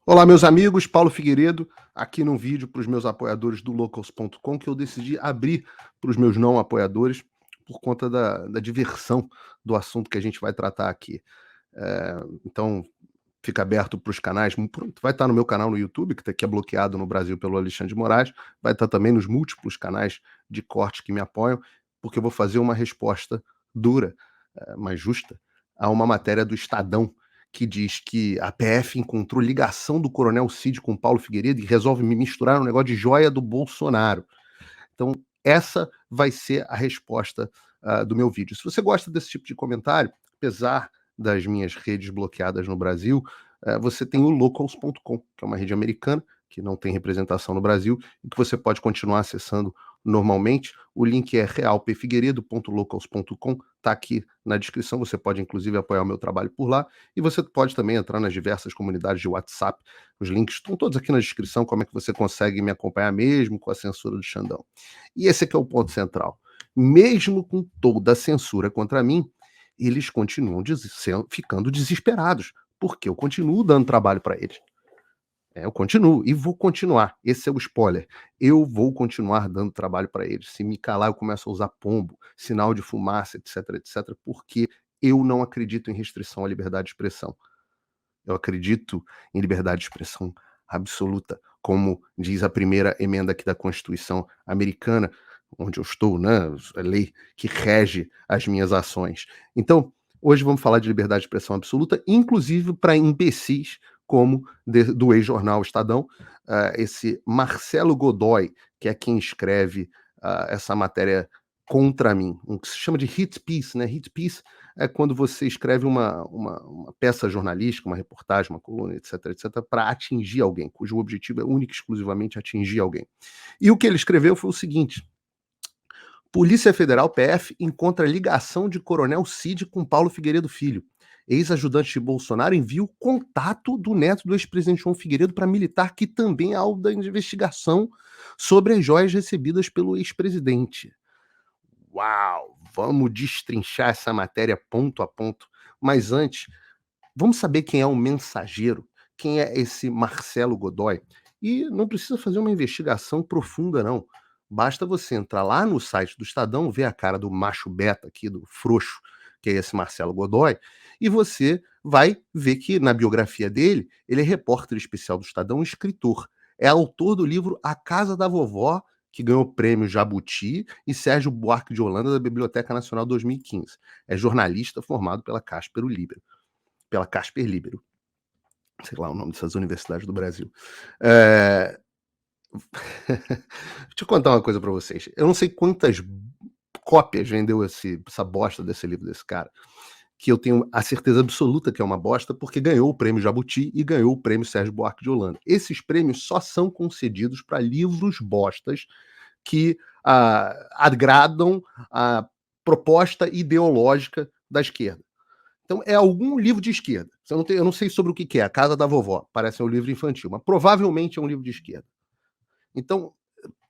Olá, meus amigos, Paulo Figueiredo, aqui num vídeo para os meus apoiadores do Locals.com, que eu decidi abrir para os meus não apoiadores por conta da diversão do assunto que a gente vai tratar aqui. Então, fica aberto para os canais, vai estar no meu canal no YouTube, que é bloqueado no Brasil pelo Alexandre de Moraes, vai estar também nos múltiplos canais de corte que me apoiam, porque eu vou fazer uma resposta dura, mas justa, a uma matéria do Estadão, que diz que a PF encontrou ligação do Coronel Cid com Paulo Figueiredo e resolve me misturar um negócio de joia do Bolsonaro. Então, essa vai ser a resposta do meu vídeo. Se você gosta desse tipo de comentário, apesar das minhas redes bloqueadas no Brasil, você tem o Locals.com, que é uma rede americana, que não tem representação no Brasil, e que você pode continuar acessando normalmente. O link é realpfigueiredo.locals.com, está aqui na descrição, você pode inclusive apoiar o meu trabalho por lá, e você pode também entrar nas diversas comunidades de WhatsApp, os links estão todos aqui na descrição, como é que você consegue me acompanhar mesmo com a censura do Xandão. E esse aqui é o ponto central. Mesmo com toda a censura contra mim, eles continuam ficando desesperados, porque eu continuo dando trabalho para eles. Eu continuo e vou continuar. Esse é o spoiler. Eu vou continuar dando trabalho para eles. Se me calar, eu começo a usar pombo, sinal de fumaça, etc, etc, porque eu não acredito em restrição à liberdade de expressão. Eu acredito em liberdade de expressão absoluta, como diz a primeira emenda aqui da Constituição americana, onde eu estou, né? A lei que rege as minhas ações. Então, hoje vamos falar de liberdade de expressão absoluta, inclusive para imbecis como do ex-jornal Estadão, esse Marcelo Godoy, que é quem escreve essa matéria contra mim, um que se chama de hit piece, né? Hit piece é quando você escreve uma peça jornalística, uma reportagem, uma coluna, etc, etc, para atingir alguém, cujo objetivo é único e exclusivamente atingir alguém. E o que ele escreveu foi o seguinte: Polícia Federal, PF, encontra ligação de Coronel Cid com Paulo Figueiredo Filho. Ex-ajudante de Bolsonaro envia o contato do neto do ex-presidente João Figueiredo para militar que também é alvo da investigação sobre as joias recebidas pelo ex-presidente. Uau! Vamos destrinchar essa matéria ponto a ponto. Mas antes, vamos saber quem é o mensageiro, quem é esse Marcelo Godoy. E não precisa fazer uma investigação profunda, não. Basta você entrar lá no site do Estadão, ver a cara do macho beta aqui, do frouxo, que é esse Marcelo Godoy, e você vai ver que na biografia dele, ele é repórter especial do Estadão, escritor. É autor do livro A Casa da Vovó, que ganhou o prêmio Jabuti, e Sérgio Buarque de Holanda da Biblioteca Nacional 2015. É jornalista formado pela Casper Libero, sei lá o nome dessas universidades do Brasil. Deixa eu contar uma coisa para vocês. Eu não sei quantas cópias vendeu essa bosta desse livro desse cara, que eu tenho a certeza absoluta que é uma bosta, porque ganhou o prêmio Jabuti e ganhou o prêmio Sérgio Buarque de Holanda. Esses prêmios só são concedidos para livros bostas que agradam a proposta ideológica da esquerda. Então, é algum livro de esquerda. Eu não sei sobre o que é. A Casa da Vovó. Parece um livro infantil, mas provavelmente é um livro de esquerda. Então,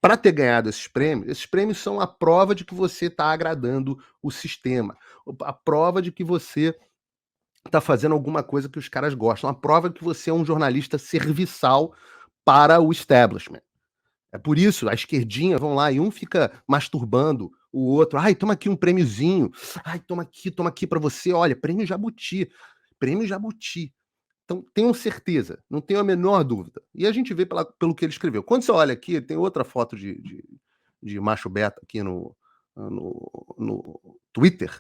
para ter ganhado esses prêmios são a prova de que você está agradando o sistema. A prova de que você está fazendo alguma coisa que os caras gostam. A prova de que você é um jornalista serviçal para o establishment. É por isso, a esquerdinha vão lá e um fica masturbando o outro. Ai, toma aqui um prêmiozinho. Ai, toma aqui para você. Olha, prêmio Jabuti. Prêmio Jabuti. Então, tenham certeza, não tenho a menor dúvida. E a gente vê pelo que ele escreveu. Quando você olha aqui, tem outra foto de macho beta aqui no Twitter.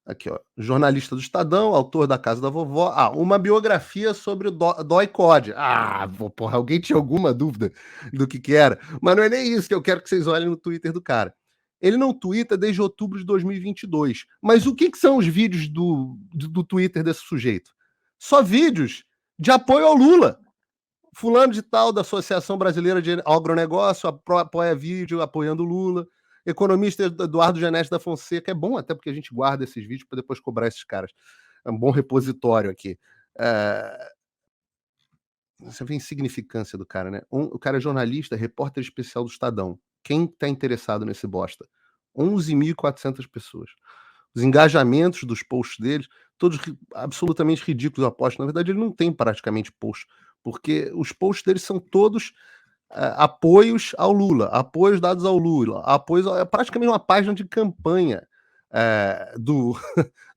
Aqui, ó. Jornalista do Estadão, autor da Casa da Vovó. Uma biografia sobre o Dói Code. Porra, alguém tinha alguma dúvida do que era? Mas não é nem isso que eu quero que vocês olhem no Twitter do cara. Ele não twitta desde outubro de 2022. Mas o que são os vídeos do Twitter desse sujeito? Só vídeos de apoio ao Lula. Fulano de tal da Associação Brasileira de Agronegócio apoia vídeo apoiando o Lula. Economista Eduardo Geneste da Fonseca. É bom até porque a gente guarda esses vídeos para depois cobrar esses caras. É um bom repositório aqui. Você vê a insignificância do cara, né? O cara é jornalista, repórter especial do Estadão. Quem está interessado nesse bosta? 11.400 pessoas. Os engajamentos dos posts deles, todos absolutamente ridículos, eu aposto. Na verdade, ele não tem praticamente post porque os posts deles são todos apoios ao Lula, apoios dados ao Lula, apoios é praticamente uma página de campanha do,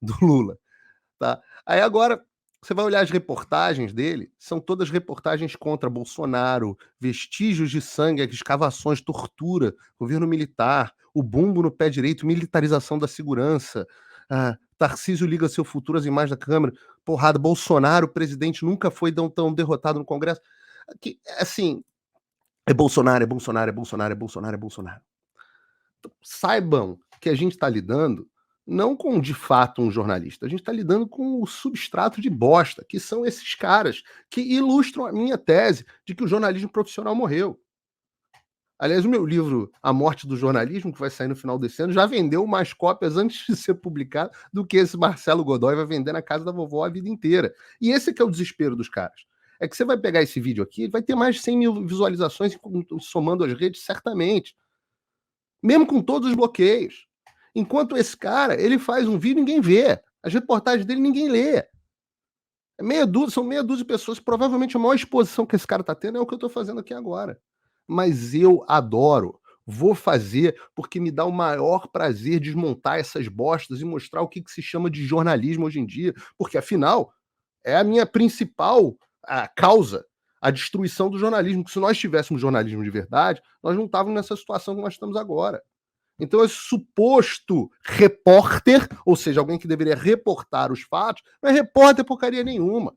do Lula. Tá? Aí agora você vai olhar as reportagens dele, são todas reportagens contra Bolsonaro, vestígios de sangue, escavações, tortura, governo militar, o bumbo no pé direito, militarização da segurança, Tarcísio liga seu futuro às imagens da Câmara, porrada, Bolsonaro, presidente, nunca foi tão derrotado no Congresso. Que, assim, é Bolsonaro, é Bolsonaro, é Bolsonaro, é Bolsonaro, é Bolsonaro. Então, saibam que a gente está lidando não com, de fato, um jornalista. A gente está lidando com o substrato de bosta, que são esses caras que ilustram a minha tese de que o jornalismo profissional morreu. Aliás, o meu livro A Morte do Jornalismo, que vai sair no final desse ano, já vendeu mais cópias antes de ser publicado do que esse Marcelo Godoy vai vender na casa da vovó a vida inteira. E esse que é o desespero dos caras. É que você vai pegar esse vídeo aqui, vai ter mais de 100 mil visualizações somando as redes, certamente. Mesmo com todos os bloqueios. Enquanto esse cara, ele faz um vídeo e ninguém vê. As reportagens dele ninguém lê. São meia dúzia de pessoas. Provavelmente a maior exposição que esse cara está tendo é o que eu estou fazendo aqui agora. Mas eu adoro. Vou fazer porque me dá o maior prazer desmontar essas bostas e mostrar o que se chama de jornalismo hoje em dia. Porque, afinal, é a minha principal causa, a destruição do jornalismo. Porque se nós tivéssemos jornalismo de verdade, nós não estávamos nessa situação que nós estamos agora. Então, esse suposto repórter, ou seja, alguém que deveria reportar os fatos, não é repórter porcaria nenhuma.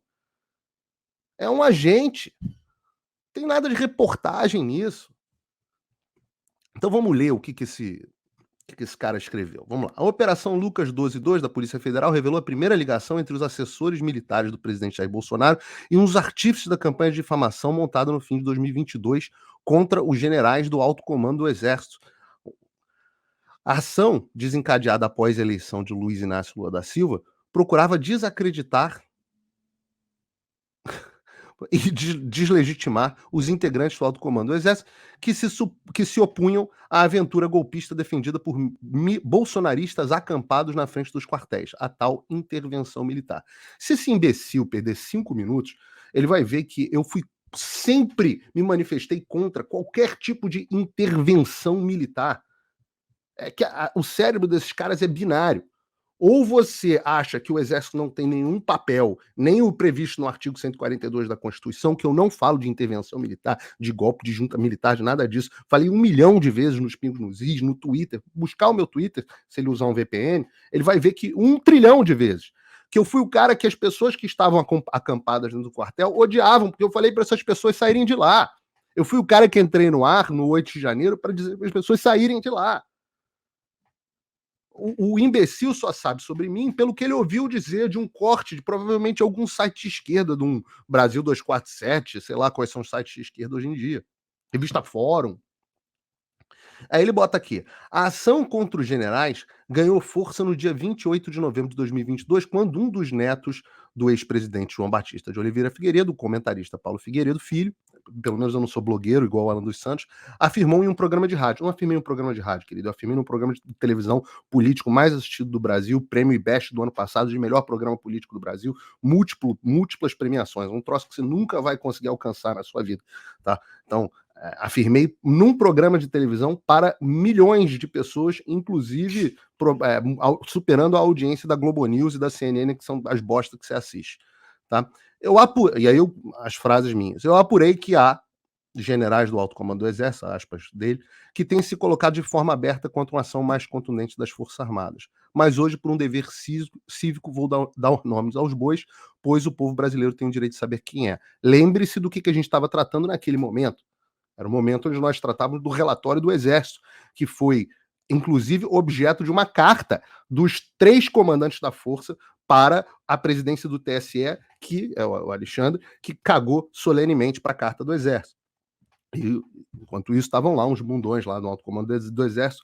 É um agente. Não tem nada de reportagem nisso. Então vamos ler o que esse cara escreveu. Vamos lá. A Operação Lucas 12.2 da Polícia Federal revelou a primeira ligação entre os assessores militares do presidente Jair Bolsonaro e uns artífices da campanha de difamação montada no fim de 2022 contra os generais do alto comando do Exército. A ação, desencadeada após a eleição de Luiz Inácio Lula da Silva, procurava desacreditar e deslegitimar os integrantes do alto comando do Exército que se opunham à aventura golpista defendida por bolsonaristas acampados na frente dos quartéis, a tal intervenção militar. Se esse imbecil perder 5 minutos, ele vai ver que eu sempre me manifestei contra qualquer tipo de intervenção militar. É que o cérebro desses caras é binário. Ou você acha que o Exército não tem nenhum papel, nem o previsto no artigo 142 da Constituição, que eu não falo de intervenção militar, de golpe de junta militar, de nada disso. Falei 1 milhão de vezes nos Pingos nos Is, no Twitter. Buscar o meu Twitter, se ele usar um VPN, ele vai ver que 1 trilhão de vezes. Que eu fui o cara que as pessoas que estavam acampadas dentro do quartel odiavam, porque eu falei para essas pessoas saírem de lá. Eu fui o cara que entrei no ar no 8 de janeiro para dizer para as pessoas saírem de lá. O imbecil só sabe sobre mim pelo que ele ouviu dizer de um corte de provavelmente algum site de esquerda, de um Brasil 247, sei lá quais são os sites de esquerda hoje em dia. Revista Fórum. Aí ele bota aqui: a ação contra os generais ganhou força no dia 28 de novembro de 2022, quando um dos netos do ex-presidente João Batista de Oliveira Figueiredo, o comentarista Paulo Figueiredo Filho, pelo menos eu não sou blogueiro igual o Alan dos Santos, afirmou em um programa de rádio. Não afirmei em um programa de rádio, querido, eu afirmei num programa de televisão político mais assistido do Brasil, prêmio IBEST do ano passado de melhor programa político do Brasil, múltiplas premiações, um troço que você nunca vai conseguir alcançar na sua vida, tá? Então, afirmei num programa de televisão para milhões de pessoas, inclusive superando a audiência da Globo News e da CNN, que são as bostas que você assiste. Tá? E aí as frases minhas. Eu apurei que há generais do alto comando do Exército, aspas dele, que têm se colocado de forma aberta contra uma ação mais contundente das Forças Armadas. Mas hoje, por um dever cívico, vou dar nomes aos bois, pois o povo brasileiro tem o direito de saber quem é. Lembre-se do que a gente estava tratando naquele momento. Era o momento onde nós tratávamos do relatório do Exército, que foi, inclusive, objeto de uma carta dos 3 comandantes da Força para a presidência do TSE, que é o Alexandre, que cagou solenemente para a carta do Exército. E, enquanto isso, estavam lá uns bundões lá no alto comando do Exército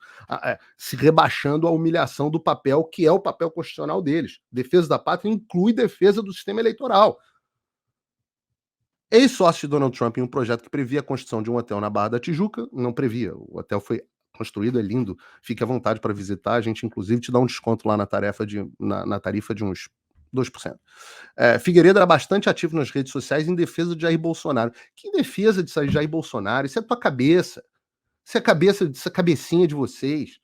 se rebaixando à humilhação do papel, que é o papel constitucional deles. Defesa da pátria inclui defesa do sistema eleitoral. Ex-sócio de Donald Trump em um projeto que previa a construção de um hotel na Barra da Tijuca, não previa, o hotel foi construído, é lindo, fique à vontade para visitar, a gente inclusive te dá um desconto lá na tarifa de uns 2%. Figueiredo era bastante ativo nas redes sociais em defesa de Jair Bolsonaro. Que defesa de Jair Bolsonaro? Isso é tua cabeça. Isso é essa cabecinha de vocês.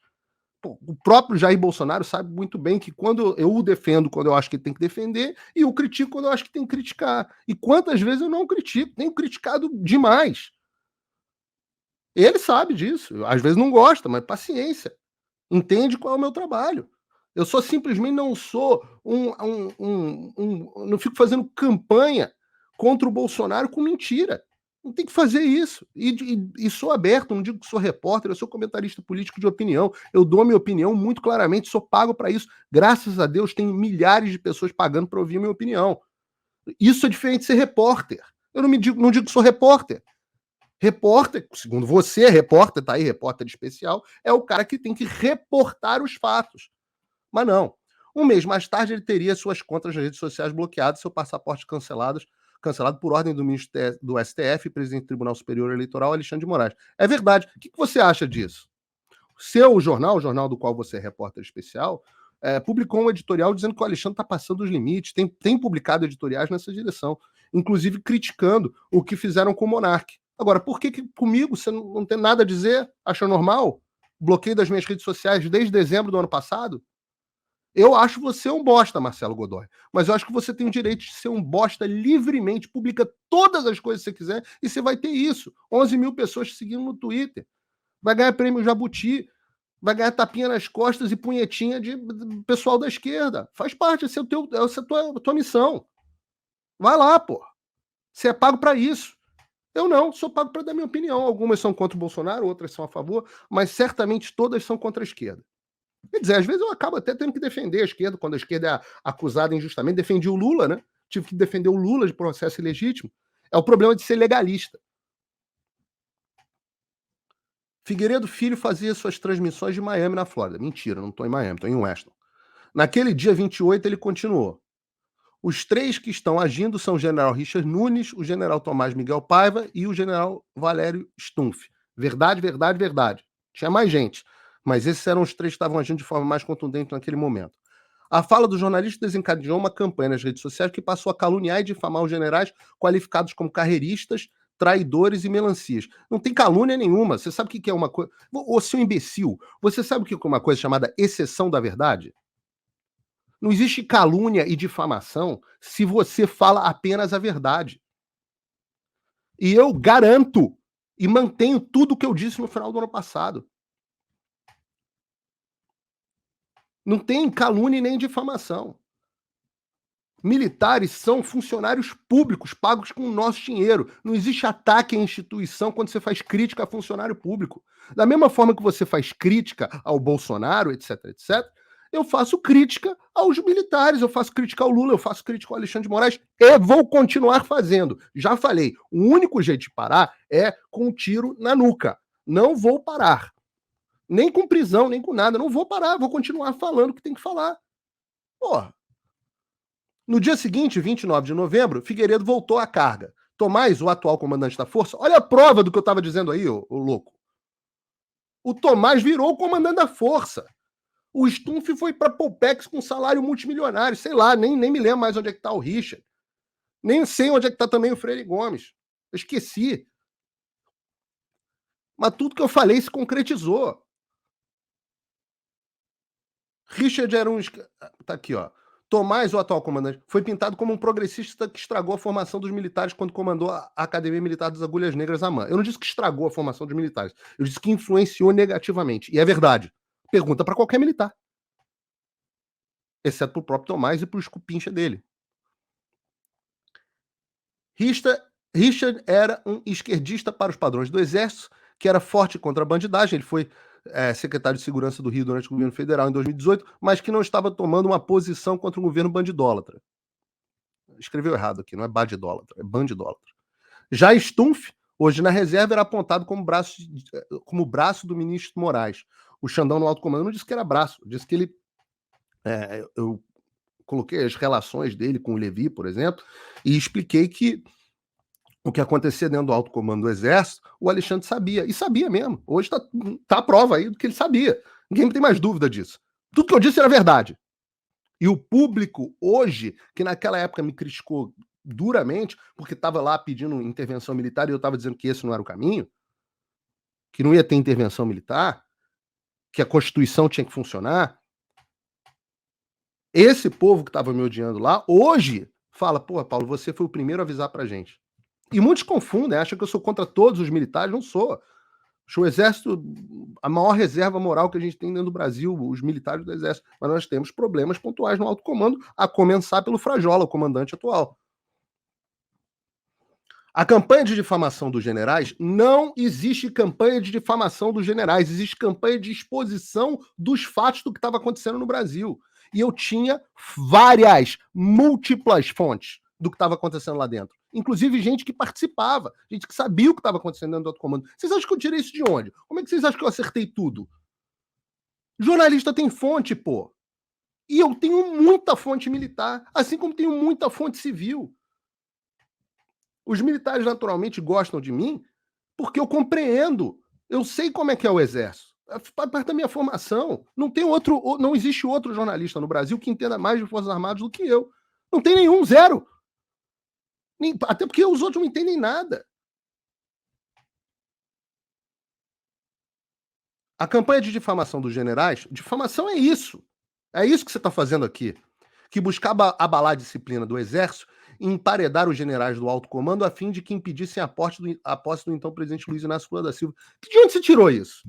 Pô, o próprio Jair Bolsonaro sabe muito bem que quando eu o defendo quando eu acho que ele tem que defender e o critico quando eu acho que tem que criticar. E quantas vezes eu não critico? Tenho criticado demais. Ele sabe disso. Às vezes não gosta, mas paciência. Entende qual é o meu trabalho. Eu só simplesmente não sou não fico fazendo campanha contra o Bolsonaro com mentira. Não tem que fazer isso. E sou aberto, não digo que sou repórter, eu sou comentarista político de opinião. Eu dou minha opinião muito claramente, sou pago para isso. Graças a Deus, tem milhares de pessoas pagando para ouvir minha opinião. Isso é diferente de ser repórter. Eu não digo que sou repórter. Repórter, segundo você, repórter, tá aí, repórter especial, é o cara que tem que reportar os fatos. Mas não. Um mês mais tarde, ele teria suas contas nas redes sociais bloqueadas, seu passaporte cancelado por ordem do ministro do STF, presidente do Tribunal Superior Eleitoral, Alexandre de Moraes. É verdade. O que você acha disso? Seu jornal, o jornal do qual você é repórter especial, publicou um editorial dizendo que o Alexandre está passando os limites, tem publicado editoriais nessa direção, inclusive criticando o que fizeram com o Monark. Agora, por que comigo você não tem nada a dizer? Acha normal? Bloqueio das minhas redes sociais desde dezembro do ano passado? Eu acho você um bosta, Marcelo Godoy. Mas eu acho que você tem o direito de ser um bosta livremente. Publica todas as coisas que você quiser e você vai ter isso. 11 mil pessoas te seguindo no Twitter. Vai ganhar prêmio Jabuti. Vai ganhar tapinha nas costas e punhetinha de pessoal da esquerda. Faz parte, essa é a tua missão. Vai lá, pô. Você é pago para isso. Eu não, sou pago para dar minha opinião. Algumas são contra o Bolsonaro, outras são a favor, mas certamente todas são contra a esquerda. Quer dizer, às vezes eu acabo até tendo que defender a esquerda, quando a esquerda é acusada injustamente. Defendi o Lula, né? Tive que defender o Lula de processo ilegítimo. É o problema de ser legalista. Figueiredo Filho fazia suas transmissões de Miami, na Flórida. Mentira, não estou em Miami, estou em Weston. Naquele dia 28, ele continuou. Os três que estão agindo são o general Richard Nunes, o general Tomás Miguel Paiva e o general Valério Stumpf. Verdade, verdade, verdade. Tinha mais gente, mas esses eram os três que estavam agindo de forma mais contundente naquele momento. A fala do jornalista desencadeou uma campanha nas redes sociais que passou a caluniar e difamar os generais qualificados como carreiristas, traidores e melancias. Não tem calúnia nenhuma. Você sabe o que é uma coisa... Ô, seu imbecil, você sabe o que é uma coisa chamada exceção da verdade? Não existe calúnia e difamação se você fala apenas a verdade. E eu garanto e mantenho tudo o que eu disse no final do ano passado. Não tem calúnia nem difamação. Militares são funcionários públicos pagos com o nosso dinheiro. Não existe ataque à instituição quando você faz crítica a funcionário público. Da mesma forma que você faz crítica ao Bolsonaro, etc, etc, eu faço crítica aos militares, eu faço crítica ao Lula, eu faço crítica ao Alexandre de Moraes e vou continuar fazendo. Já falei, o único jeito de parar é com um tiro na nuca. Não vou parar. Nem com prisão, nem com nada. Não vou parar, vou continuar falando o que tem que falar. Porra. No dia seguinte, 29 de novembro, Figueiredo voltou à carga. Tomás, o atual comandante da força, olha a prova do que eu estava dizendo aí, ô louco. O Tomás virou o comandante da força. O Stumpf foi para Polpex com salário multimilionário, sei lá, nem me lembro mais onde é que está o Richard. Nem sei onde é que está também o Freire Gomes. Eu esqueci. Mas tudo que eu falei se concretizou. Richard era um... Tá aqui, ó. Tomás, o atual comandante, foi pintado como um progressista que estragou a formação dos militares quando comandou a Academia Militar das Agulhas Negras, AMAN. Eu não disse que estragou a formação dos militares. Eu disse que influenciou negativamente. E é verdade. Pergunta para qualquer militar. Exceto para o próprio Tomás e para o escupincha dele. Richard era um esquerdista para os padrões do Exército, que era forte contra a bandidagem. Ele foi secretário de Segurança do Rio durante o governo federal em 2018, mas que não estava tomando uma posição contra o governo bandidólatra. Escreveu errado aqui, não é bandidólatra, é bandidólatra. Já Stumpf, hoje na reserva, era apontado como braço do ministro Moraes. O Xandão no alto comando não disse que era braço, disse que ele... eu coloquei as relações dele com o Levi, por exemplo, e expliquei que o que acontecia dentro do alto comando do Exército, o Alexandre sabia, e sabia mesmo. Hoje tá a prova aí do que ele sabia. Ninguém tem mais dúvida disso. Tudo que eu disse era verdade. E o público hoje, que naquela época me criticou duramente, porque estava lá pedindo intervenção militar e eu estava dizendo que esse não era o caminho, que não ia ter intervenção militar, que a Constituição tinha que funcionar. Esse povo que estava me odiando lá, hoje, fala: pô, Paulo, você foi o primeiro a avisar pra gente. E muitos confundem, acham que eu sou contra todos os militares, não sou. Acho o Exército a maior reserva moral que a gente tem dentro do Brasil, os militares do Exército. Mas nós temos problemas pontuais no alto comando, a começar pelo Frajola, o comandante atual. A campanha de difamação dos generais, não existe campanha de difamação dos generais, existe campanha de exposição dos fatos do que estava acontecendo no Brasil. E eu tinha múltiplas fontes do que estava acontecendo lá dentro. Inclusive gente que participava, gente que sabia o que estava acontecendo dentro do alto comando. Vocês acham que eu tirei isso de onde? Como é que vocês acham que eu acertei tudo? Jornalista tem fonte, pô. E eu tenho muita fonte militar, assim como tenho muita fonte civil. Os militares naturalmente gostam de mim porque eu compreendo, eu sei como é que é o exército. Faz parte da minha formação. Não existe outro jornalista no Brasil que entenda mais de Forças Armadas do que eu. Não tem nenhum, zero. Até porque os outros não entendem nada. A campanha de difamação dos generais, difamação é isso. É isso que você está fazendo aqui. Que buscava abalar a disciplina do exército e emparedar os generais do alto comando a fim de que impedissem a posse do então presidente Luiz Inácio Lula da Silva. De onde você tirou isso?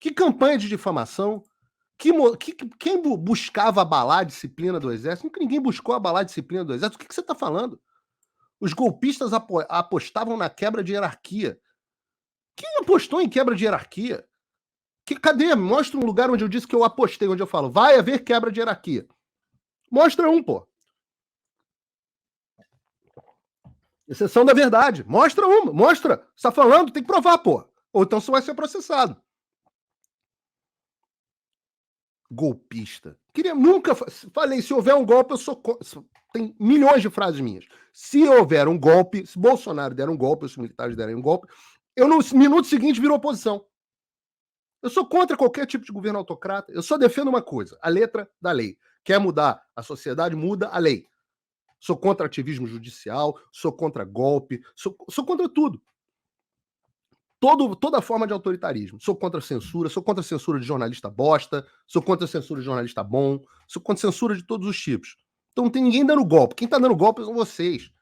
Que campanha de difamação? Quem buscava abalar a disciplina do exército? Ninguém buscou abalar a disciplina do exército. O que você está falando? Os golpistas apostavam na quebra de hierarquia. Quem apostou em quebra de hierarquia? Cadê? Mostra um lugar onde eu disse que eu apostei, onde eu falo, vai haver quebra de hierarquia. Mostra um, pô. Exceção da verdade. Mostra uma, mostra. Você tá falando, tem que provar, pô. Ou então você vai ser processado. Golpista. Nunca falei, se houver um golpe, eu sou. Tem milhões de frases minhas. Se houver um golpe, se Bolsonaro der um golpe, se os militares derem um golpe, eu no minuto seguinte viro oposição. Eu sou contra qualquer tipo de governo autocrata. Eu só defendo uma coisa: a letra da lei. Quer mudar a sociedade, muda a lei. Sou contra ativismo judicial, sou contra golpe, sou contra tudo. Toda forma de autoritarismo. Sou contra a censura, sou contra a censura de jornalista bosta, sou contra a censura de jornalista bom, sou contra a censura de todos os tipos. Então não tem ninguém dando golpe. Quem está dando golpe são vocês,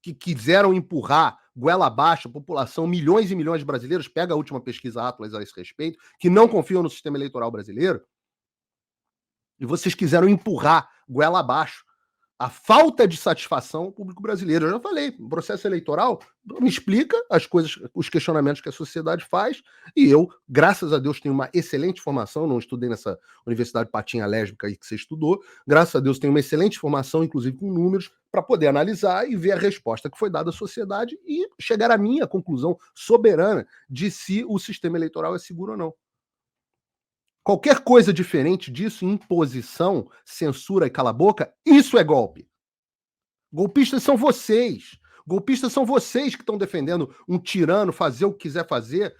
que quiseram empurrar goela abaixo a população, milhões e milhões de brasileiros, pega a última pesquisa Atlas a esse respeito, que não confiam no sistema eleitoral brasileiro, e vocês quiseram empurrar goela abaixo a falta de satisfação ao público brasileiro. Eu já falei, o processo eleitoral me explica as coisas, os questionamentos que a sociedade faz, e eu, graças a Deus, tenho uma excelente formação, não estudei nessa universidade patinha lésbica aí que você estudou, graças a Deus tenho uma excelente formação, inclusive com números, para poder analisar e ver a resposta que foi dada à sociedade e chegar à minha conclusão soberana de se o sistema eleitoral é seguro ou não. Qualquer coisa diferente disso, imposição, censura e cala-boca, isso é golpe. Golpistas são vocês. Golpistas são vocês que estão defendendo um tirano fazer o que quiser fazer,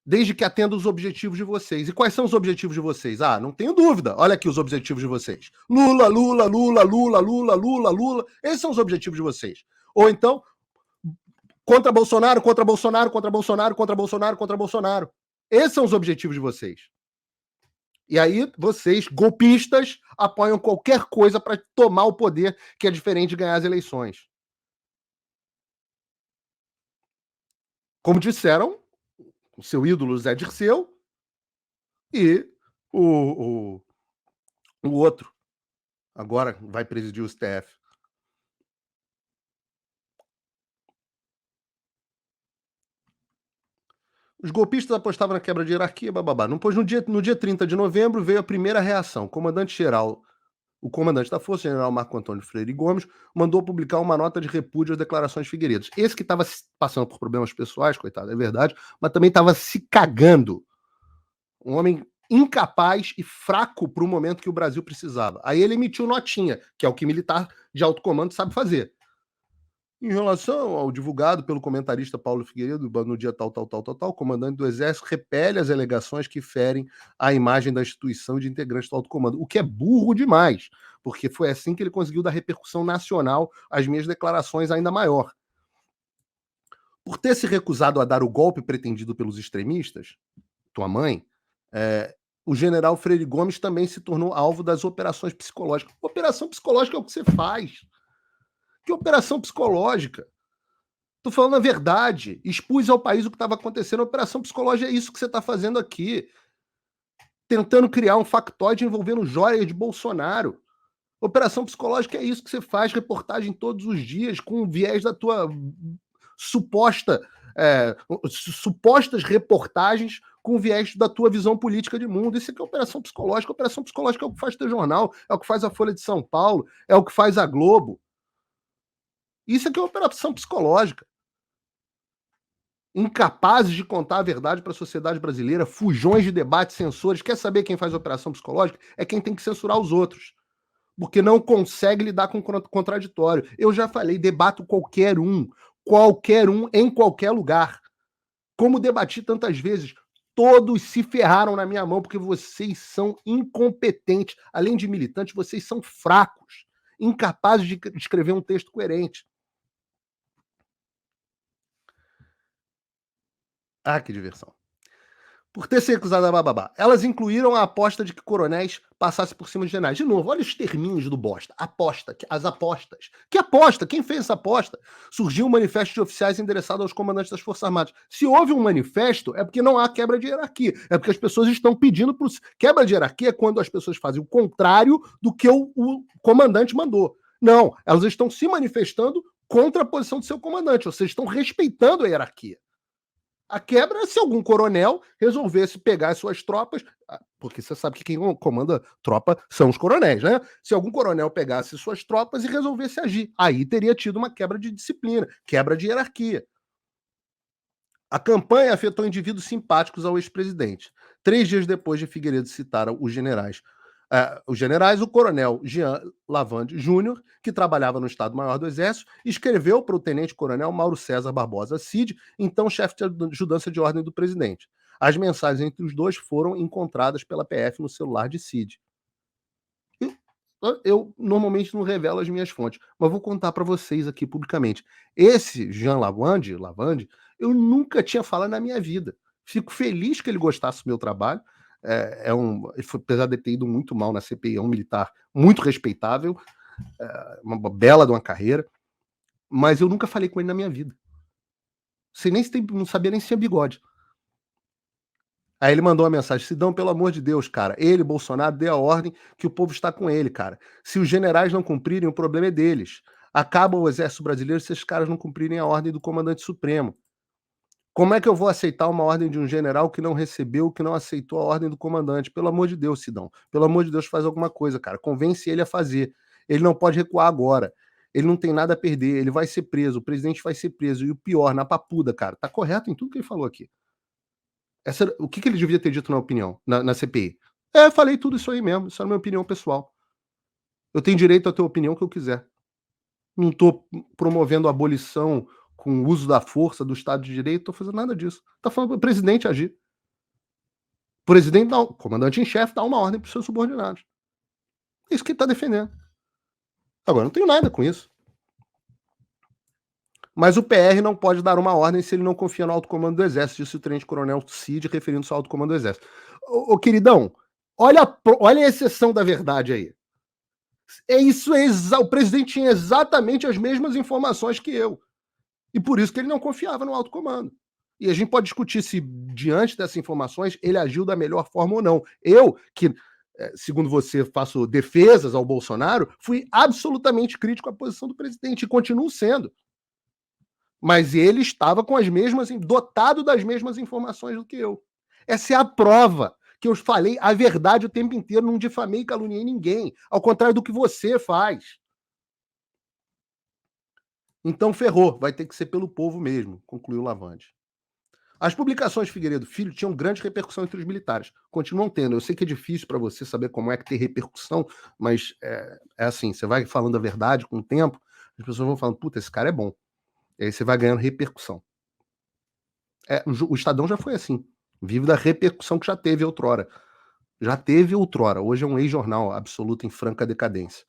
desde que atenda os objetivos de vocês. E quais são os objetivos de vocês? Ah, não tenho dúvida. Olha aqui os objetivos de vocês. Lula, Lula, Lula, Lula, Lula, Lula, Lula. Esses são os objetivos de vocês. Ou então, contra Bolsonaro, contra Bolsonaro, contra Bolsonaro, contra Bolsonaro, contra Bolsonaro. Esses são os objetivos de vocês. E aí, vocês, golpistas, apoiam qualquer coisa para tomar o poder, que é diferente de ganhar as eleições. Como disseram o seu ídolo Zé Dirceu e o outro, agora vai presidir o STF. Os golpistas apostavam na quebra de hierarquia, bababá. Depois, no dia 30 de novembro, veio a primeira reação. O comandante da Força, general Marco Antônio Freire Gomes, mandou publicar uma nota de repúdio às declarações de Figueiredo. Esse que estava passando por problemas pessoais, coitado, é verdade, mas também estava se cagando. Um homem incapaz e fraco para o momento que o Brasil precisava. Aí ele emitiu notinha, que é o que militar de alto comando sabe fazer. Em relação ao divulgado pelo comentarista Paulo Figueiredo, no dia tal, tal, tal, tal, tal, o comandante do Exército repele as alegações que ferem a imagem da instituição de integrantes do alto comando, o que é burro demais, porque foi assim que ele conseguiu dar repercussão nacional às minhas declarações ainda maior. Por ter se recusado a dar o golpe pretendido pelos extremistas, tua mãe, o general Freire Gomes também se tornou alvo das operações psicológicas. Operação psicológica é o que você faz. Que operação psicológica? Tô falando a verdade. Expus ao país o que estava acontecendo. A operação psicológica é isso que você está fazendo aqui. Tentando criar um factoide envolvendo joias de Bolsonaro. Operação psicológica é isso que você faz, reportagem todos os dias, com o viés da tua suposta, supostas reportagens com o viés da tua visão política de mundo. Isso aqui é operação psicológica. Operação psicológica é o que faz o teu jornal, é o que faz a Folha de São Paulo, é o que faz a Globo. Isso aqui é operação psicológica. Incapazes de contar a verdade para a sociedade brasileira, fujões de debate, censores. Quer saber quem faz operação psicológica? É quem tem que censurar os outros, porque não consegue lidar com o contraditório. Eu já falei, debato qualquer um, em qualquer lugar. Como debati tantas vezes, todos se ferraram na minha mão porque vocês são incompetentes. Além de militantes, vocês são fracos, incapazes de escrever um texto coerente. Ah, que diversão. Por ter se recusado a bababá. Elas incluíram a aposta de que coronéis passassem por cima de generais. De novo, olha os terminhos do bosta. Aposta, as apostas. Que aposta? Quem fez essa aposta? Surgiu um manifesto de oficiais endereçado aos comandantes das Forças Armadas. Se houve um manifesto, é porque não há quebra de hierarquia. É porque as pessoas estão pedindo por... Quebra de hierarquia é quando as pessoas fazem o contrário do que o comandante mandou. Não, elas estão se manifestando contra a posição do seu comandante. Ou seja, estão respeitando a hierarquia. A quebra é se algum coronel resolvesse pegar as suas tropas, porque você sabe que quem comanda tropa são os coronéis, né? Se algum coronel pegasse suas tropas e resolvesse agir, aí teria tido uma quebra de disciplina, quebra de hierarquia. A campanha afetou indivíduos simpáticos ao ex-presidente. 3 dias depois de Figueiredo citar os generais, o coronel Jean Lavande Júnior, que trabalhava no Estado-Maior do Exército, escreveu para o tenente-coronel Mauro César Barbosa Cid, então chefe de ajudância de ordem do presidente. As mensagens entre os dois foram encontradas pela PF no celular de Cid. Eu normalmente não revelo as minhas fontes, mas vou contar para vocês aqui publicamente. Esse Jean Lavande, eu nunca tinha falado na minha vida. Fico feliz que ele gostasse do meu trabalho. Apesar de ter ido muito mal na CPI, é um militar muito respeitável, uma bela de uma carreira, mas eu nunca falei com ele na minha vida. Não sabia nem se tinha bigode. Aí ele mandou uma mensagem: Sidão, pelo amor de Deus, cara, ele, Bolsonaro, dê a ordem que o povo está com ele, cara. Se os generais não cumprirem, o problema é deles. Acaba o exército brasileiro se esses caras não cumprirem a ordem do comandante supremo. Como é que eu vou aceitar uma ordem de um general que não recebeu, que não aceitou a ordem do comandante? Pelo amor de Deus, Sidão. Pelo amor de Deus, faz alguma coisa, cara. Convence ele a fazer. Ele não pode recuar agora. Ele não tem nada a perder. Ele vai ser preso. O presidente vai ser preso. E o pior, na papuda, cara. Tá correto em tudo que ele falou aqui. O que ele devia ter dito na opinião, na CPI? Falei tudo isso aí mesmo. Isso é a minha opinião pessoal. Eu tenho direito a ter a opinião que eu quiser. Não estou promovendo a abolição com o uso da força do Estado de Direito, estou fazendo nada disso. Está falando para o presidente agir. O presidente, o comandante em chefe, dá uma ordem para os seus subordinados. É isso que ele está defendendo. Agora, não tenho nada com isso. Mas o PR não pode dar uma ordem se ele não confia no alto comando do Exército, disse o tenente-coronel Cid, referindo-se ao alto comando do Exército. Ô, queridão, olha a exceção da verdade aí. O presidente tinha exatamente as mesmas informações que eu. E por isso que ele não confiava no alto comando. E a gente pode discutir se, diante dessas informações, ele agiu da melhor forma ou não. Eu, que, segundo você, faço defesas ao Bolsonaro, fui absolutamente crítico à posição do presidente e continuo sendo. Mas ele estava com as mesmas, dotado das mesmas informações do que eu. Essa é a prova que eu falei a verdade o tempo inteiro, não difamei e caluniei ninguém, ao contrário do que você faz. Então ferrou, vai ter que ser pelo povo mesmo, concluiu Lavande. As publicações de Figueiredo Filho tinham grande repercussão entre os militares. Continuam tendo. Eu sei que é difícil para você saber como é que tem repercussão, mas é assim, você vai falando a verdade com o tempo, as pessoas vão falando, puta, esse cara é bom. E aí você vai ganhando repercussão. O Estadão já foi assim. Vive da repercussão que já teve outrora. Já teve outrora. Hoje é um ex-jornal absoluto em franca decadência.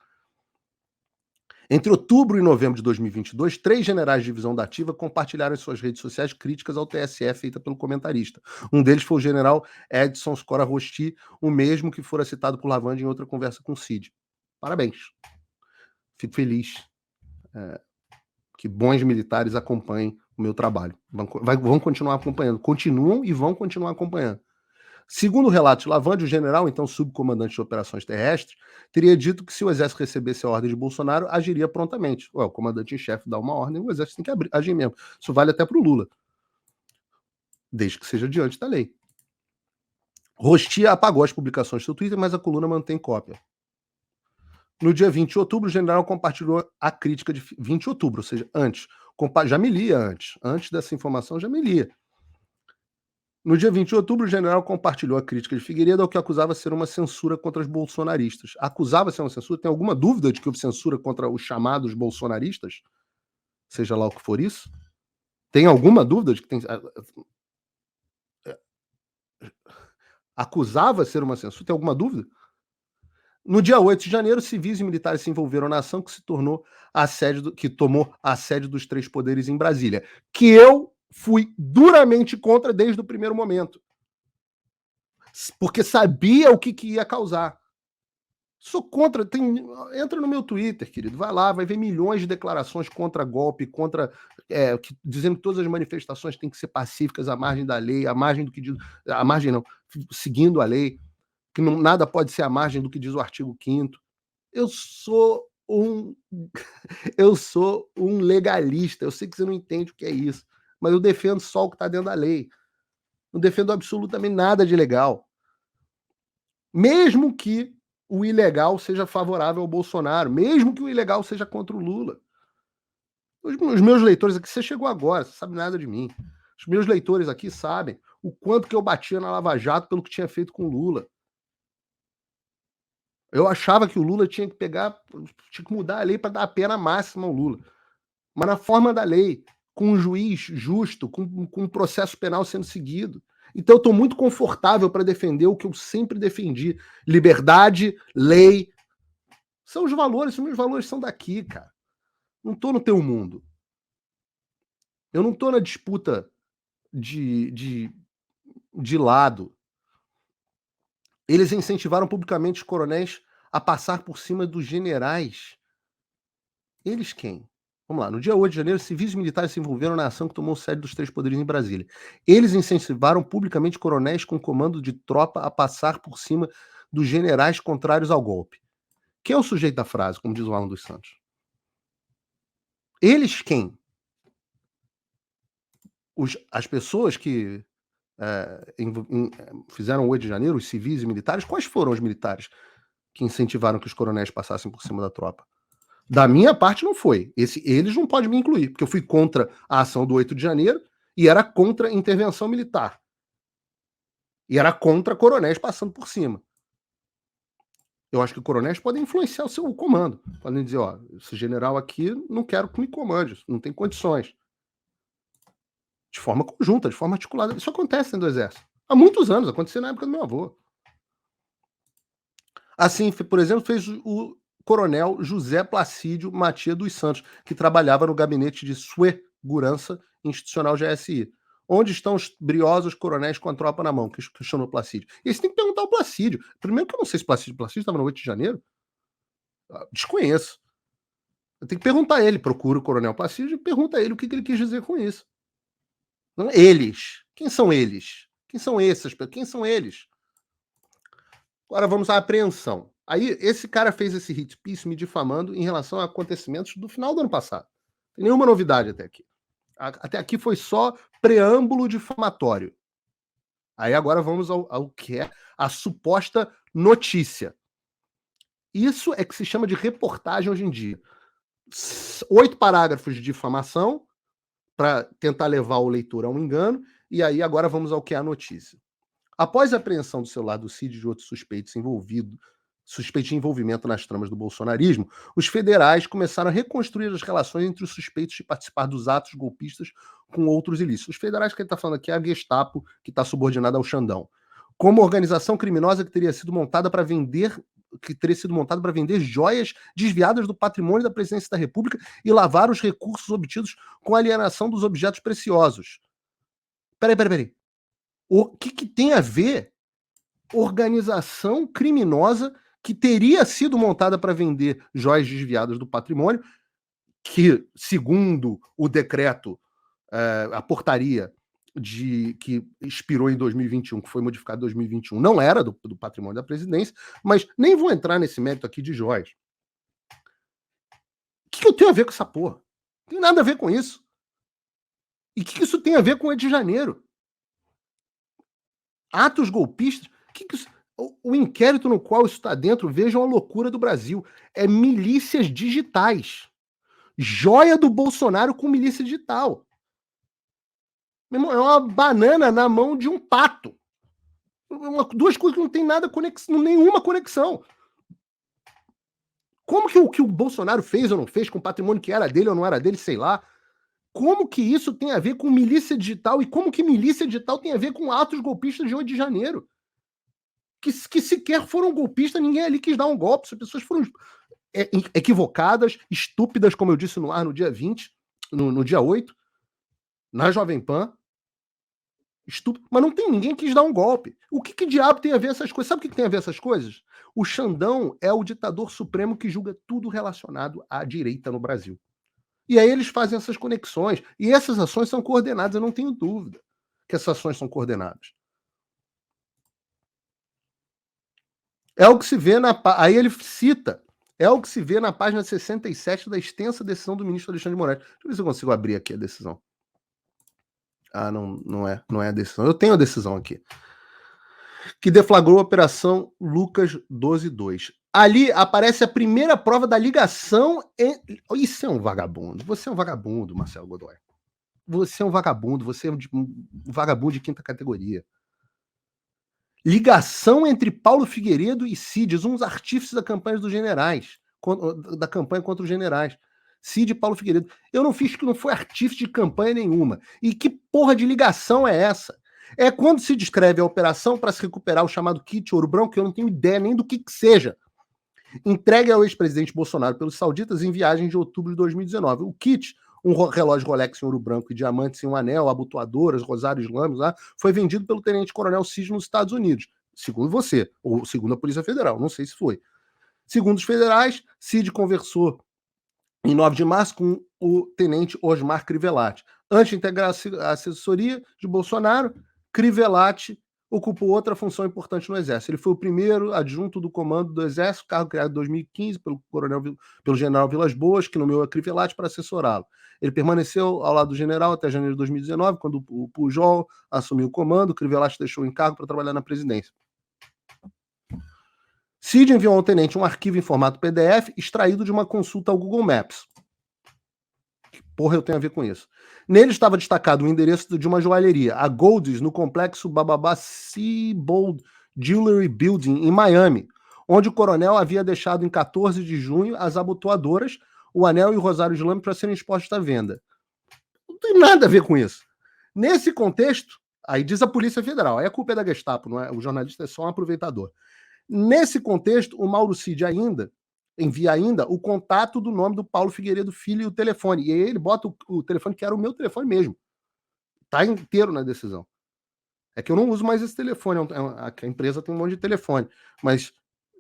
Entre outubro e novembro de 2022, 3 generais de divisão da ativa compartilharam em suas redes sociais críticas ao TSE feita pelo comentarista. Um deles foi o general Edson Scora Rosti, o mesmo que fora citado por Lavande em outra conversa com o Cid. Parabéns. Fico feliz que bons militares acompanhem o meu trabalho. Vão continuar acompanhando. Continuam e vão continuar acompanhando. Segundo o relato de Lavande, o general, então subcomandante de operações terrestres, teria dito que se o exército recebesse a ordem de Bolsonaro, agiria prontamente. Ué, o comandante em chefe dá uma ordem, o exército tem que agir mesmo. Isso vale até para o Lula, desde que seja diante da lei. Rostia apagou as publicações do Twitter, mas a coluna mantém cópia. No dia 20 de outubro, o general compartilhou a crítica de 20 de outubro, ou seja, antes. Já me lia antes. Antes dessa informação, já me lia. No dia 20 de outubro, o general compartilhou a crítica de Figueiredo ao que acusava ser uma censura contra os bolsonaristas. Acusava ser uma censura? Tem alguma dúvida de que houve censura contra os chamados bolsonaristas? Seja lá o que for isso? Tem alguma dúvida de que tem... Acusava ser uma censura? Tem alguma dúvida? No dia 8 de janeiro, civis e militares se envolveram na ação que se tornou que tomou a sede dos três poderes em Brasília, que eu fui duramente contra desde o primeiro momento, porque sabia o que ia causar. Sou contra, entra no meu Twitter, querido, vai lá, vai ver milhões de declarações contra golpe, dizendo que todas as manifestações têm que ser pacíficas à margem da lei, à margem do que diz, à margem não, seguindo a lei, que não, nada pode ser à margem do que diz o artigo 5º. Eu sou um legalista, eu sei que você não entende o que é isso, mas eu defendo só o que está dentro da lei. Não defendo absolutamente nada de legal. Mesmo que o ilegal seja favorável ao Bolsonaro, mesmo que o ilegal seja contra o Lula. Os meus leitores aqui, você chegou agora, você sabe nada de mim. Os meus leitores aqui sabem o quanto que eu batia na Lava Jato pelo que tinha feito com o Lula. Eu achava que o Lula tinha que mudar a lei para dar a pena máxima ao Lula. Mas na forma da lei, com um juiz justo, com um processo penal sendo seguido. Então eu estou muito confortável para defender o que eu sempre defendi. Liberdade, lei. São os meus valores são daqui, cara. Não estou no teu mundo. Eu não estou na disputa de lado. Eles incentivaram publicamente os coronéis a passar por cima dos generais. Eles quem? Vamos lá, no dia 8 de janeiro, civis e militares se envolveram na ação que tomou sede dos três poderes em Brasília. Eles incentivaram publicamente coronéis com comando de tropa a passar por cima dos generais contrários ao golpe. Quem é o sujeito da frase, como diz o Alan dos Santos? Eles quem? As pessoas que fizeram o 8 de janeiro, os civis e militares, quais foram os militares que incentivaram que os coronéis passassem por cima da tropa? Da minha parte não foi. Eles não podem me incluir, porque eu fui contra a ação do 8 de janeiro e era contra a intervenção militar. E era contra coronéis passando por cima. Eu acho que coronéis podem influenciar o seu comando. Podem dizer, ó, esse general aqui não quero que me comande, não tem condições. De forma conjunta, de forma articulada. Isso acontece dentro do Exército. Há muitos anos, aconteceu na época do meu avô. Assim, por exemplo, fez o coronel José Placídio Matias dos Santos, que trabalhava no gabinete de segurança institucional GSI. Onde estão os briosos coronéis com a tropa na mão? Questionou Placídio. E você tem que perguntar ao Placídio. Primeiro que eu não sei se Placídio estava no 8 de janeiro. Desconheço. Eu tenho que perguntar a ele. Procura o coronel Placídio e pergunta a ele o que ele quis dizer com isso. Não, eles. Quem são eles? Quem são esses? Quem são eles? Agora vamos à apreensão. Aí, esse cara fez esse hit piece me difamando em relação a acontecimentos do final do ano passado. Não tem nenhuma novidade até aqui. Até aqui foi só preâmbulo difamatório. Aí agora vamos ao que é a suposta notícia. Isso é que se chama de reportagem hoje em dia. 8 parágrafos de difamação para tentar levar o leitor a um engano, e aí agora vamos ao que é a notícia. Após a apreensão do celular do Cid e de outros suspeitos envolvidos suspeito de envolvimento nas tramas do bolsonarismo, os federais começaram a reconstruir as relações entre os suspeitos de participar dos atos golpistas com outros ilícitos. Os federais que ele está falando aqui é a Gestapo, que está subordinada ao Xandão, como organização criminosa que teria sido montada para vender joias desviadas do patrimônio da presidência da República e lavar os recursos obtidos com a alienação dos objetos preciosos. Peraí. O que tem a ver organização criminosa que teria sido montada para vender joias desviadas do patrimônio, que, segundo o decreto, a portaria que expirou em 2021, que foi modificado em 2021, não era do patrimônio da presidência, mas nem vou entrar nesse mérito aqui de joias. O que eu tenho a ver com essa porra? Não tem nada a ver com isso. E o que isso tem a ver com o 8 de janeiro? Atos golpistas? O inquérito no qual isso está dentro, vejam a loucura do Brasil. É milícias digitais. Joia do Bolsonaro com milícia digital. Meu irmão, é uma banana na mão de um pato. Duas coisas que não tem nenhuma conexão. Como que o que o Bolsonaro fez ou não fez com o patrimônio que era dele ou não era dele, sei lá. Como que isso tem a ver com milícia digital e como que milícia digital tem a ver com atos golpistas de 8 de janeiro? Que sequer foram golpistas, ninguém ali quis dar um golpe. As pessoas foram equivocadas, estúpidas, como eu disse no ar no dia 20, no dia 8, na Jovem Pan. Estúpido, mas não tem ninguém que quis dar um golpe. O que diabo tem a ver essas coisas? Sabe o que tem a ver essas coisas? O Xandão é o ditador supremo que julga tudo relacionado à direita no Brasil. E aí eles fazem essas conexões. E essas ações são coordenadas, eu não tenho dúvida que essas ações são coordenadas. É o que se vê na... Aí ele cita, é o que se vê na página 67 da extensa decisão do ministro Alexandre de Moraes. Deixa eu ver se eu consigo abrir aqui a decisão. Ah, não é a decisão. Eu tenho a decisão aqui. Que deflagrou a Operação Lucas 12.2. Ali aparece a primeira prova da ligação. Isso é um vagabundo. Você é um vagabundo, Marcelo Godoy. Você é um vagabundo. Você é um vagabundo de quinta categoria. Ligação entre Paulo Figueiredo e Cides, uns artífices da campanha dos generais, da campanha contra os generais. Cid e Paulo Figueiredo. Eu não fiz, que não foi artífice de campanha nenhuma. E que porra de ligação é essa? É quando se descreve a operação para se recuperar o chamado kit Ouro Branco, que eu não tenho ideia nem do que seja, entregue ao ex-presidente Bolsonaro pelos sauditas em viagem de outubro de 2019. O kit, um relógio Rolex em ouro branco e diamantes em um anel, abotoadoras, rosários islâmicos, lá, foi vendido pelo tenente-coronel Cid nos Estados Unidos. Segundo você, ou segundo a Polícia Federal, não sei se foi. Segundo os federais, Cid conversou em 9 de março com o tenente Osmar Crivellati. Antes de integrar a assessoria de Bolsonaro, Crivellati ocupou outra função importante no Exército. Ele foi o primeiro adjunto do comando do Exército, cargo criado em 2015 pelo general Vilas Boas, que nomeou a Crivellati para assessorá-lo. Ele permaneceu ao lado do general até janeiro de 2019, quando o Pujol assumiu o comando. Crivellati deixou o encargo para trabalhar na presidência. Cid enviou ao tenente um arquivo em formato PDF extraído de uma consulta ao Google Maps. Que porra eu tenho a ver com isso? Nele estava destacado o endereço de uma joalheria, a Gold's, no complexo Bababa Seabold Jewelry Building, em Miami, onde o coronel havia deixado em 14 de junho as abotoadoras, o anel e o rosário islâmico para serem expostos à venda. Não tem nada a ver com isso. Nesse contexto, aí diz a Polícia Federal, aí a culpa é da Gestapo, não é? O jornalista é só um aproveitador. Nesse contexto, o Mauro Cid envia ainda o contato do nome do Paulo Figueiredo Filho e o telefone. E aí ele bota o telefone, que era o meu telefone mesmo. Tá inteiro na decisão. É que eu não uso mais esse telefone, a empresa tem um monte de telefone. Mas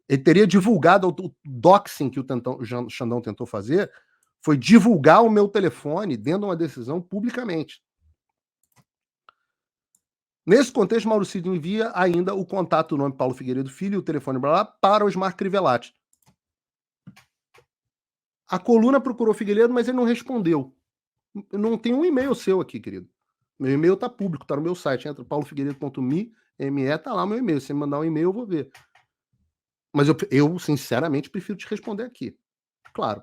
ele teria divulgado o doxing que o Xandão tentou fazer, foi divulgar o meu telefone dentro de uma decisão publicamente. Nesse contexto, Mauro Cid envia ainda o contato do nome Paulo Figueiredo Filho e o telefone para o Osmar Crivellati. A coluna procurou Figueiredo, mas ele não respondeu. Não tem um e-mail seu aqui, querido. Meu e-mail tá público, tá no meu site. Entra paulofigueiredo.me, tá lá meu e-mail. Se me mandar um e-mail, eu vou ver. Mas eu sinceramente, prefiro te responder aqui. Claro,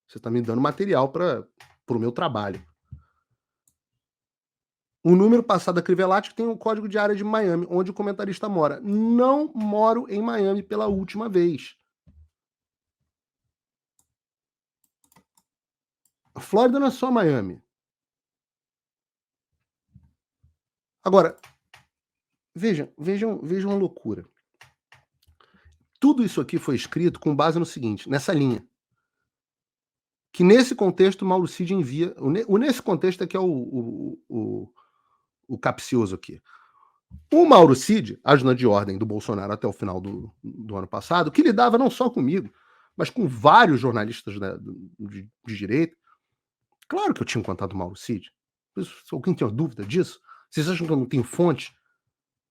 você tá me dando material para o meu trabalho. O número passado a Crivellati tem um código de área de Miami, onde o comentarista mora. Não moro em Miami pela última vez. A Flórida não é só Miami. Agora, vejam a loucura. Tudo isso aqui foi escrito com base no seguinte, nessa linha. Que nesse contexto o Mauro Cid envia. Nesse contexto é que é o capcioso aqui. O Mauro Cid, ajudante de ordem do Bolsonaro até o final do ano passado, que lidava não só comigo, mas com vários jornalistas de direita. Claro que eu tinha um contato do Mauro Cid. Se alguém tem dúvida disso, vocês acham que eu não tenho fonte?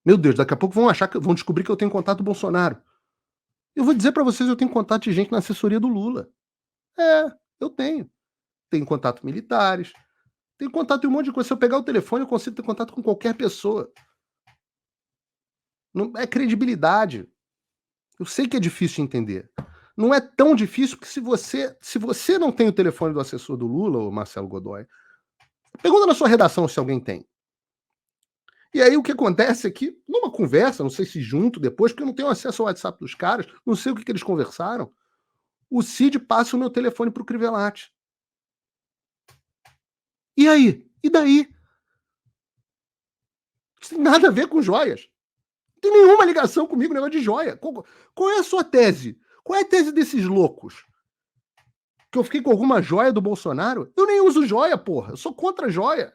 Meu Deus, daqui a pouco vão descobrir que eu tenho contato do Bolsonaro. Eu vou dizer para vocês, eu tenho contato de gente na assessoria do Lula. Eu tenho. Tenho contato com militares, tenho contato em um monte de coisa. Se eu pegar o telefone, eu consigo ter contato com qualquer pessoa. Não é credibilidade. Eu sei que é difícil de entender. Não é tão difícil que se você não tem o telefone do assessor do Lula, o Marcelo Godoy, pergunta na sua redação se alguém tem. E aí o que acontece é que, numa conversa, não sei se junto depois, porque eu não tenho acesso ao WhatsApp dos caras, não sei o que eles conversaram, o Cid passa o meu telefone pro Crivellati. E aí? E daí? Isso tem nada a ver com joias. Não tem nenhuma ligação comigo, negócio de joia. Qual é a sua tese? Qual é a tese desses loucos? Que eu fiquei com alguma joia do Bolsonaro? Eu nem uso joia, porra. Eu sou contra joia.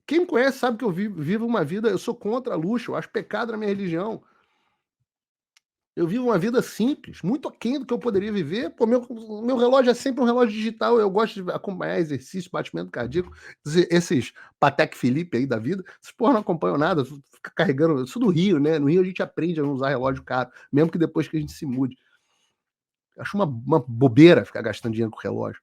Quem me conhece sabe que eu vivo uma vida, eu sou contra luxo, eu acho pecado na minha religião. Eu vivo uma vida simples, muito aquém do que eu poderia viver. Pô, meu relógio é sempre um relógio digital. Eu gosto de acompanhar exercício, batimento cardíaco. Esses Patek Philippe aí da vida, esses porra não acompanham nada, fica carregando. Eu sou do Rio, né? No Rio a gente aprende a não usar relógio caro, mesmo que depois que a gente se mude. Eu acho uma bobeira ficar gastando dinheiro com relógio.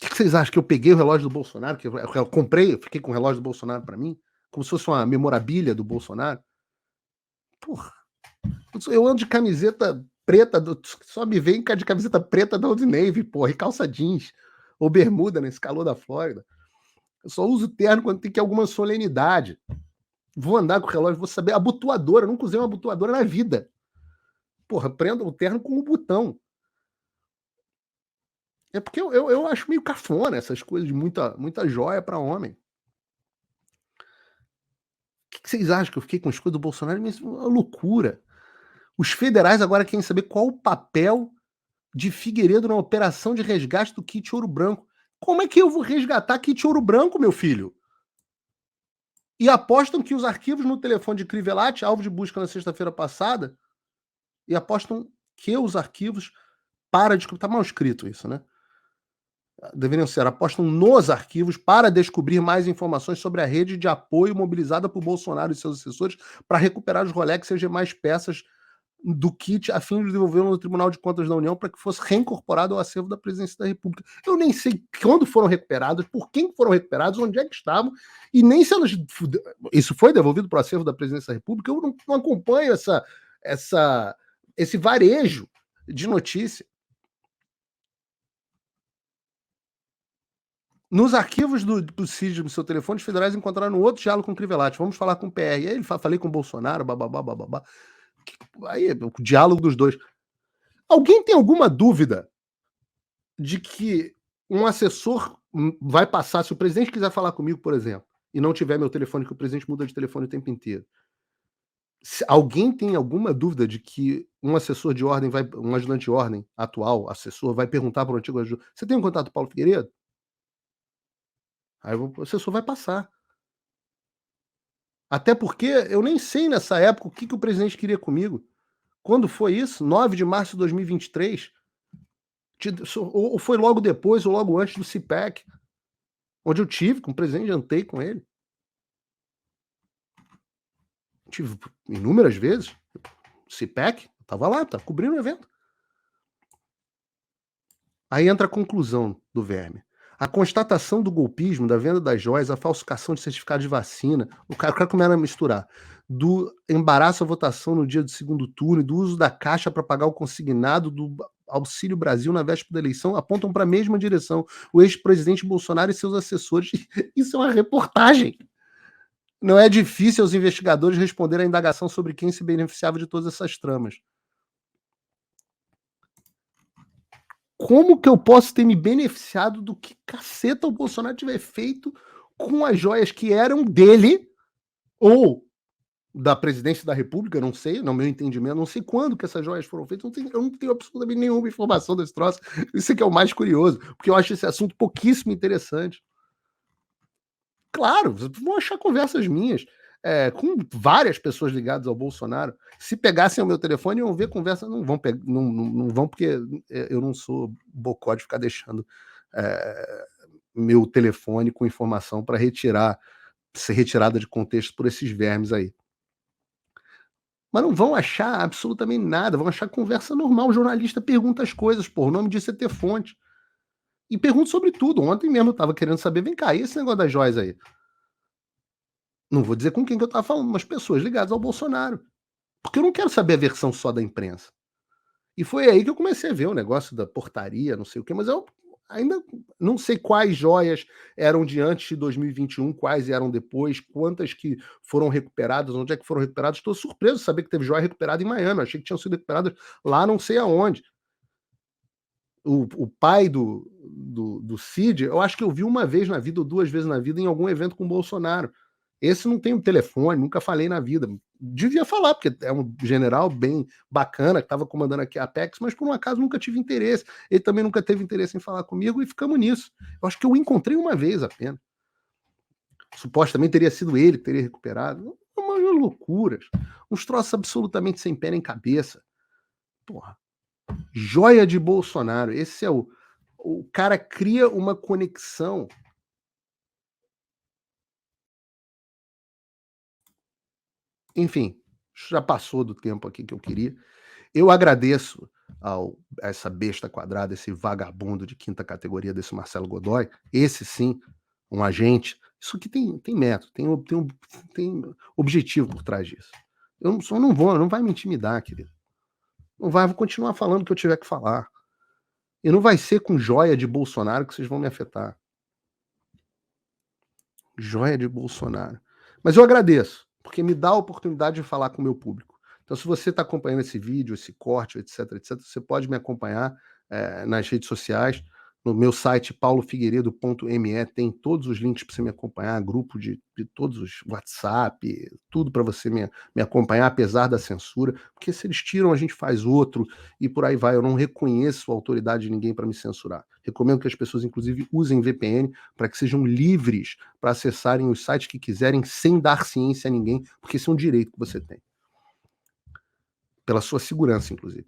O que vocês acham? Que eu peguei o relógio do Bolsonaro? Que eu comprei, eu fiquei com o relógio do Bolsonaro para mim? Como se fosse uma memorabilia do Bolsonaro? Porra. Eu ando de camiseta preta, só me vem de camiseta preta da Old Navy, porra, e calça jeans, ou bermuda nesse calor da Flórida. Eu só uso terno quando tem que ir alguma solenidade. Vou andar com o relógio, vou saber. Abotoadora, eu nunca usei uma abotoadora na vida. Porra, prendo o terno com um botão. É porque eu acho meio cafona essas coisas de muita joia para homem. O que vocês acham que eu fiquei com as coisas do Bolsonaro? Isso é uma loucura. Os federais agora querem saber qual o papel de Figueiredo na operação de resgate do kit Ouro Branco. Como é que eu vou resgatar kit Ouro Branco, meu filho? E apostam que os arquivos no telefone de Crivellati, alvo de busca na sexta-feira passada, e apostam que os arquivos para descobrir. Está mal escrito isso, né? Deveriam ser, apostam nos arquivos para descobrir mais informações sobre a rede de apoio mobilizada por Bolsonaro e seus assessores para recuperar os Rolex e as demais peças do kit a fim de devolvê-lo no Tribunal de Contas da União para que fosse reincorporado ao acervo da Presidência da República. Eu nem sei quando foram recuperados, por quem foram recuperados, onde é que estavam, e nem se elas... Isso foi devolvido para o acervo da Presidência da República. Eu não acompanho esse varejo de notícia. Nos arquivos do CID, do seu telefone, os federais encontraram outro diálogo com o Crivellati. Vamos falar com o PR. E aí ele falei com o Bolsonaro, bababá, bababá. Aí, o diálogo dos dois. Alguém tem alguma dúvida de que um assessor vai passar, se o presidente quiser falar comigo, por exemplo, e não tiver meu telefone, que o presidente muda de telefone o tempo inteiro, se alguém tem alguma dúvida de que um assessor de ordem, um ajudante de ordem atual, assessor, vai perguntar para o antigo ajudante, você tem um contato do Paulo Figueiredo? Aí o assessor vai passar. Até porque eu nem sei nessa época o que o presidente queria comigo. Quando foi isso? 9 de março de 2023? Ou foi logo depois ou logo antes do CPEC, onde eu tive com o presidente, jantei com ele. Tive inúmeras vezes. CPEC, estava lá, estava cobrindo o evento. Aí entra a conclusão do verme. A constatação do golpismo, da venda das joias, a falsificação de certificado de vacina, o cara começa a misturar, do embaraço à votação no dia do segundo turno, do uso da caixa para pagar o consignado do Auxílio Brasil na véspera da eleição, apontam para a mesma direção. O ex-presidente Bolsonaro e seus assessores. Isso é uma reportagem. Não é difícil aos investigadores responder à indagação sobre quem se beneficiava de todas essas tramas. como que eu posso ter me beneficiado do que caceta o Bolsonaro tiver feito com as joias que eram dele ou da presidência da república, não sei, no meu entendimento, não sei quando que essas joias foram feitas, eu não tenho absolutamente nenhuma informação desse troço. Isso é que é o mais curioso, porque eu acho esse assunto pouquíssimo interessante. Claro, vão achar conversas minhas, com várias pessoas ligadas ao Bolsonaro. Se pegassem o meu telefone, iam ver conversa, não vão porque, eu não sou bocó de ficar deixando, eh, meu telefone com informação para ser retirada de contexto por esses vermes aí. Mas não vão achar absolutamente nada, vão achar conversa normal. O jornalista pergunta as coisas, pô, o nome disso é ter fonte. E pergunta sobre tudo. Ontem mesmo eu estava querendo saber, vem cá, e esse negócio das joias aí? Não vou dizer com quem que eu estava falando, mas pessoas ligadas ao Bolsonaro. Porque eu não quero saber a versão só da imprensa. E foi aí que eu comecei a ver o negócio da portaria, não sei o quê, mas eu ainda não sei quais joias eram de antes de 2021, quais eram depois, quantas que foram recuperadas, onde é que foram recuperadas. Estou surpreso de saber que teve joia recuperada em Miami, eu achei que tinham sido recuperadas lá não sei aonde. O pai do Cid, eu acho que eu vi uma vez na vida ou 2 vezes na vida em algum evento com o Bolsonaro. Esse não tem o telefone, nunca falei na vida. Devia falar, porque é um general bem bacana que estava comandando aqui a Apex, mas por um acaso nunca tive interesse. Ele também nunca teve interesse em falar comigo e ficamos nisso. Eu acho que eu o encontrei uma vez apenas. Supostamente teria sido ele que teria recuperado. Umas loucuras. Uns troços absolutamente sem pé nem cabeça. Porra. Joia de Bolsonaro. Esse é o cara cria uma conexão. Enfim, já passou do tempo aqui que eu queria. Eu agradeço a essa besta quadrada, esse vagabundo de quinta categoria desse Marcelo Godoy. Esse sim, um agente. Isso aqui tem método, tem objetivo por trás disso. Eu não vai me intimidar, querido. Não vai, vou continuar falando o que eu tiver que falar. E não vai ser com joia de Bolsonaro que vocês vão me afetar. Joia de Bolsonaro. Mas eu agradeço, porque me dá a oportunidade de falar com o meu público. Então, se você está acompanhando esse vídeo, esse corte, etc, etc, você pode me acompanhar nas redes sociais. No meu site paulofigueiredo.me tem todos os links para você me acompanhar, grupo de todos os WhatsApp, tudo para você me acompanhar, apesar da censura, porque se eles tiram, a gente faz outro e por aí vai. Eu não reconheço a autoridade de ninguém para me censurar. Recomendo que as pessoas, inclusive, usem VPN para que sejam livres para acessarem os sites que quiserem sem dar ciência a ninguém, porque esse é um direito que você tem. Pela sua segurança, inclusive.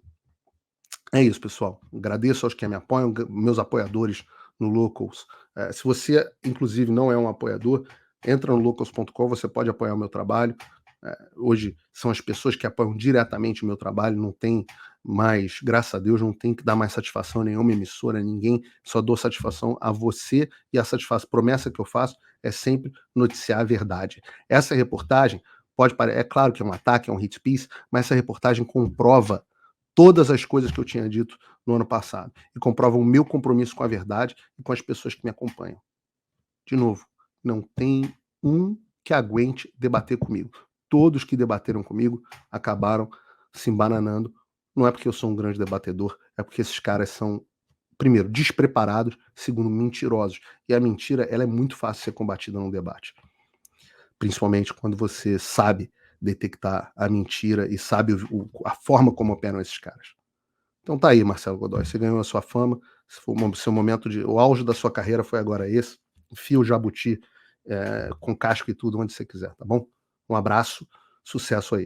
É isso, pessoal. Agradeço aos que me apoiam, meus apoiadores no Locals. Se você, inclusive, não é um apoiador, entra no locals.com, você pode apoiar o meu trabalho. Hoje são as pessoas que apoiam diretamente o meu trabalho, não tem mais, graças a Deus, não tem que dar mais satisfação a nenhuma emissora, a ninguém, só dou satisfação a você e a satisfação, promessa que eu faço é sempre noticiar a verdade. Essa reportagem pode parecer, é claro que é um ataque, é um hate piece, mas essa reportagem comprova todas as coisas que eu tinha dito no ano passado e comprova o meu compromisso com a verdade e com as pessoas que me acompanham. De novo, não tem um que aguente debater comigo. Todos que debateram comigo acabaram se embananando. Não é porque eu sou um grande debatedor, é porque esses caras são, primeiro, despreparados, segundo, mentirosos. E a mentira, ela é muito fácil de ser combatida num debate. Principalmente quando você sabe detectar a mentira e sabe a forma como operam esses caras. Então tá aí, Marcelo Godoy, você ganhou a sua fama, seu momento o auge da sua carreira foi agora esse, enfia o jabuti com casco e tudo onde você quiser, tá bom? Um abraço, sucesso aí.